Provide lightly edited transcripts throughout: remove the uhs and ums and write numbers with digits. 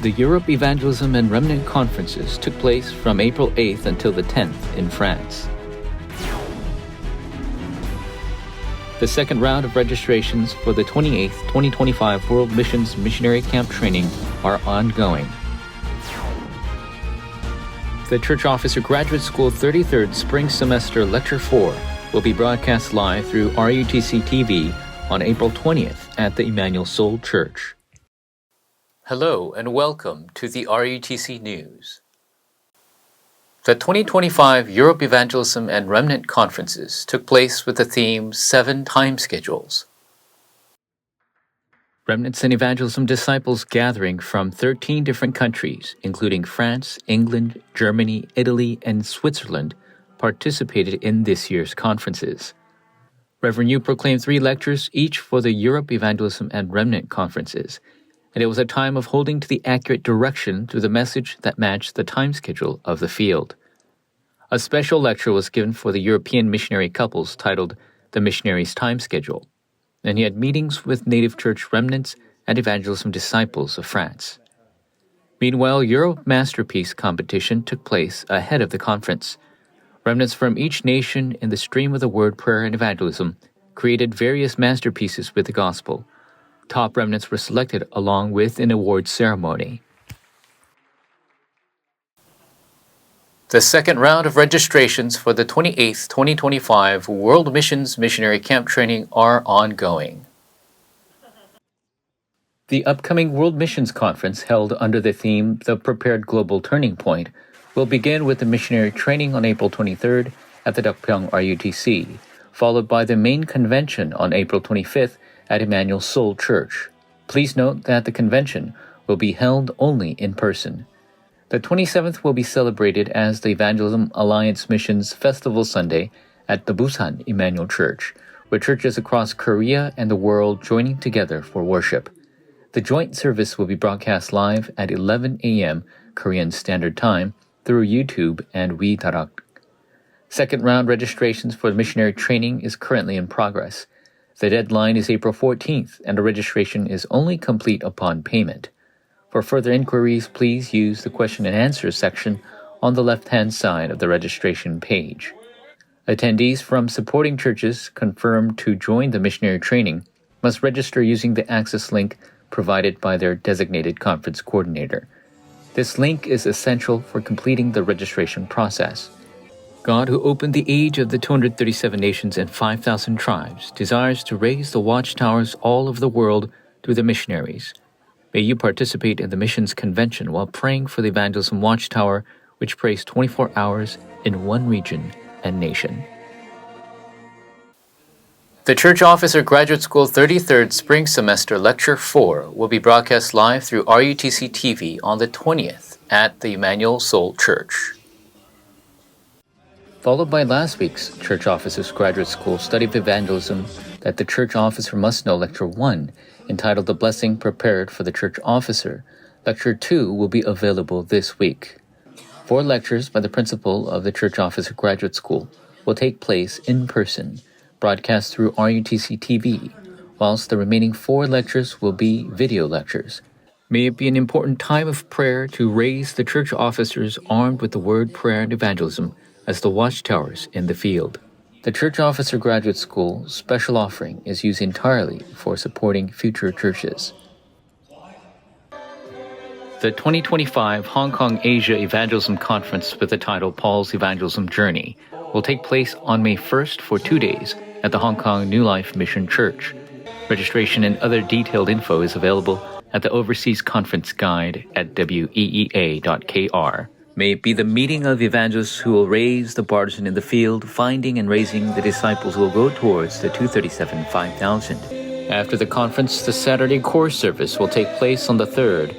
The Europe Evangelism and Remnant Conferences took place from April 8th until the 10th in France. The second round of registrations for the 28th 2025 World Missions Missionary Camp Training are ongoing. The Church Officer Graduate School 33rd Spring Semester Lecture 4 will be broadcast live through RUTC TV on April 20th at the Emmanuel Seoul Church. Hello and welcome to the RUTC News. The 2025 Europe Evangelism and Remnant Conferences took place with the theme 7 Time Schedules. Remnants and Evangelism disciples gathering from 13 different countries, including France, England, Germany, Italy, and Switzerland, participated in this year's conferences. Reverend Yu proclaimed 3 lectures each for the Europe Evangelism and Remnant Conferences, and it was a time of holding to the accurate direction through the message that matched the time schedule of the field. A special lecture was given for the European missionary couples titled The Missionary's Time Schedule, and he had meetings with native church remnants and evangelism disciples of France. Meanwhile, Europe Masterpiece competition took place ahead of the conference. Remnants from each nation in the stream of the word, prayer, and evangelism created various masterpieces with the gospel. Top remnants were selected along with an awards ceremony. The second round of registrations for the 28th 2025 World Missions Missionary Camp Training are ongoing. The upcoming World Missions Conference, held under the theme The Prepared Global Turning Point, will begin with the missionary training on April 23rd at the Deokpyeong RUTC, followed by the main convention on April 25th at Emmanuel Seoul Church. Please note that the convention will be held only in person. The 27th will be celebrated as the Evangelism Alliance Missions Festival Sunday at the Busan Emmanuel Church, with churches across Korea and the world joining together for worship. The joint service will be broadcast live at 11 a.m. Korean Standard Time through YouTube and WeDarak. Second round registrations for the missionary training is currently in progress. The deadline is April 14th, and the registration is only complete upon payment. For further inquiries, please use the question and answer section on the left-hand side of the registration page. Attendees from supporting churches confirmed to join the missionary training must register using the access link provided by their designated conference coordinator. This link is essential for completing the registration process. God, who opened the age of the 237 nations and 5,000 tribes, desires to raise the watchtowers all over the world through the missionaries. May you participate in the Missions Convention while praying for the Evangelism Watchtower, which prays 24 hours in one region and nation. The Church Officer Graduate School 33rd Spring Semester Lecture 4 will be broadcast live through RUTC TV on the 20th at the Emmanuel Seoul Church. Followed by last week's Church Officers Graduate School Study of Evangelism that the Church Officer Must Know Lecture 1, entitled The Blessing Prepared for the Church Officer. Lecture 2 will be available this week. 4 lectures by the principal of the Church Officer Graduate School will take place in person, broadcast through RUTC TV, whilst the remaining 4 lectures will be video lectures. May it be an important time of prayer to raise the church officers armed with the word, prayer, and evangelism as the watchtowers in the field. The Church Officer Graduate School special offering is used entirely for supporting future churches. The 2025 Hong Kong Asia Evangelism Conference with the title Paul's Evangelism Journey will take place on May 1st for 2 days at the Hong Kong New Life Mission Church. Registration and other detailed info is available at the Overseas Conference Guide at weea.kr. May it be the meeting of evangelists who will raise the partisan in the field, finding and raising the disciples who will go towards the 237 5,000. After the conference, the Saturday core service will take place on the 3rd.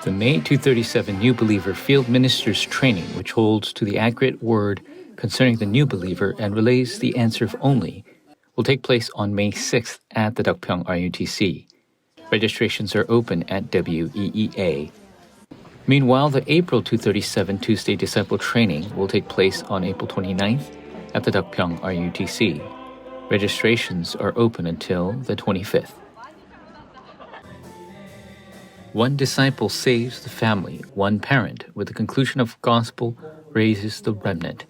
The May 237 New Believer Field Ministers Training, which holds to the accurate word concerning the new believer and relays the answer of only, will take place on May 6th at the Deokpyeong RUTC. Registrations are open at WEEA. Meanwhile, the April 237 Tuesday Disciple Training will take place on April 29th at the Deokpyeong RUTC. Registrations are open until the 25th. One disciple saves the family, one parent, with the conclusion of gospel, raises the remnant.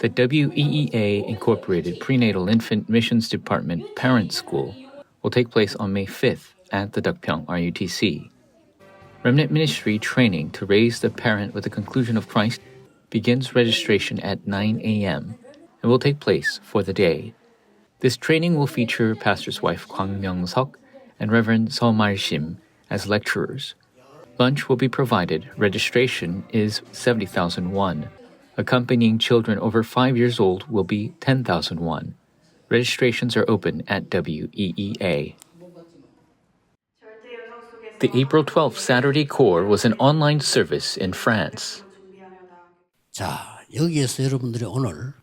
The WEEA Incorporated Prenatal Infant Missions Department Parent School will take place on May 5th at the Deokpyeong RUTC. Remnant Ministry training to raise the parent with the conclusion of Christ begins registration at 9 a.m. and will take place for the day. This training will feature pastor's wife Kwang Myung-seok and Reverend Seo Mal-shim as lecturers. Lunch will be provided. Registration is 70,000 won. Accompanying children over 5 years old will be 10,000 won. Registrations are open at WEEA. The April 12th Saturday Core was an online service in France. 자, 여기에서 여러분들이 오늘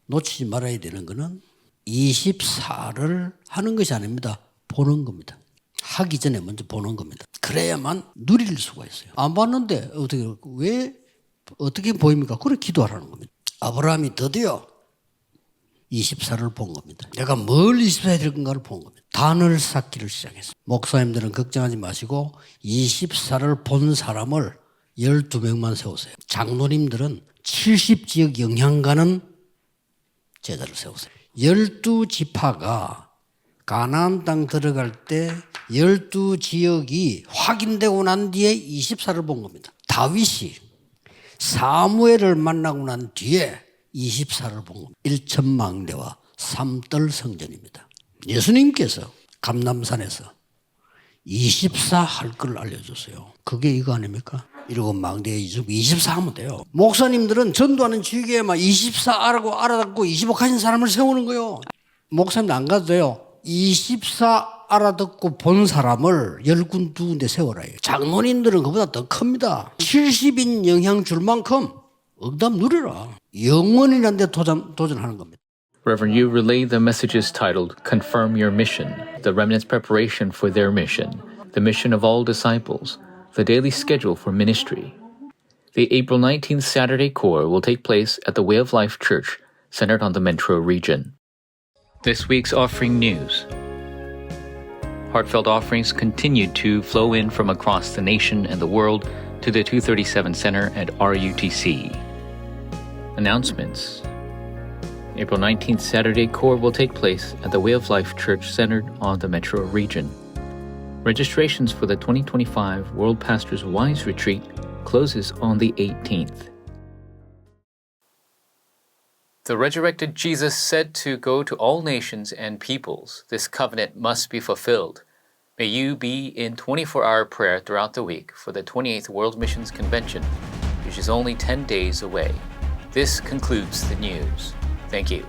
놓치지 말아야 되는 거는 24를 하는 것이 아닙니다. 보는 겁니다. 하기 전에 먼저 보는 겁니다. 그래야만 누릴 수가 있어요. 안 봤는데 어떻게 보입니까? 그래 기도하라는 겁니다. 아브라함이 드디어 24를 본 겁니다. 내가 뭘 24해야 될 건가를 본 겁니다. 단을 쌓기를 시작했어요. 목사님들은 걱정하지 마시고 24를 본 사람을 12명만 세우세요. 장로님들은 70지역 영향가는 제자를 세우세요. 12지파가 가나안 땅 들어갈 때 12지역이 확인되고 난 뒤에 24를 본 겁니다. 다윗이 사무엘을 만나고 난 뒤에 24를 본 겁니다. 1천망대와 3뜰 성전입니다. 예수님께서 감람산에서 24 할 걸 알려줬어요. 그게 이거 아닙니까? 7망대에 24 하면 돼요. 목사님들은 전도하는 지역에만 24 알아듣고 25 가진 사람을 세우는 거예요. 목사님도 안 가도 돼요. 24 알아듣고 본 사람을 10군 2군데 세워라 해요. 장로님들은 그보다 더 큽니다. 70인 영향 줄 만큼 응답 누려라. 영원이라는 데 도전하는 겁니다. Reverend Yu relayed the messages titled Confirm Your Mission, the remnant's preparation for their mission, the mission of all disciples, the daily schedule for ministry. The April 19th Saturday Core will take place at the Way of Life Church, centered on the Metro region. This week's offering news. Heartfelt offerings continued to flow in from across the nation and the world to the 237 Center at RUTC. Announcements. April 19th Saturday Core will take place at the Way of Life Church centered on the Metro region. Registrations for the 2025 World Pastors Wise Retreat closes on the 18th. The resurrected Jesus said to go to all nations and peoples. This covenant must be fulfilled. May you be in 24-hour prayer throughout the week for the 28th World Missions Convention, which is only 10 days away. This concludes the news. Thank you.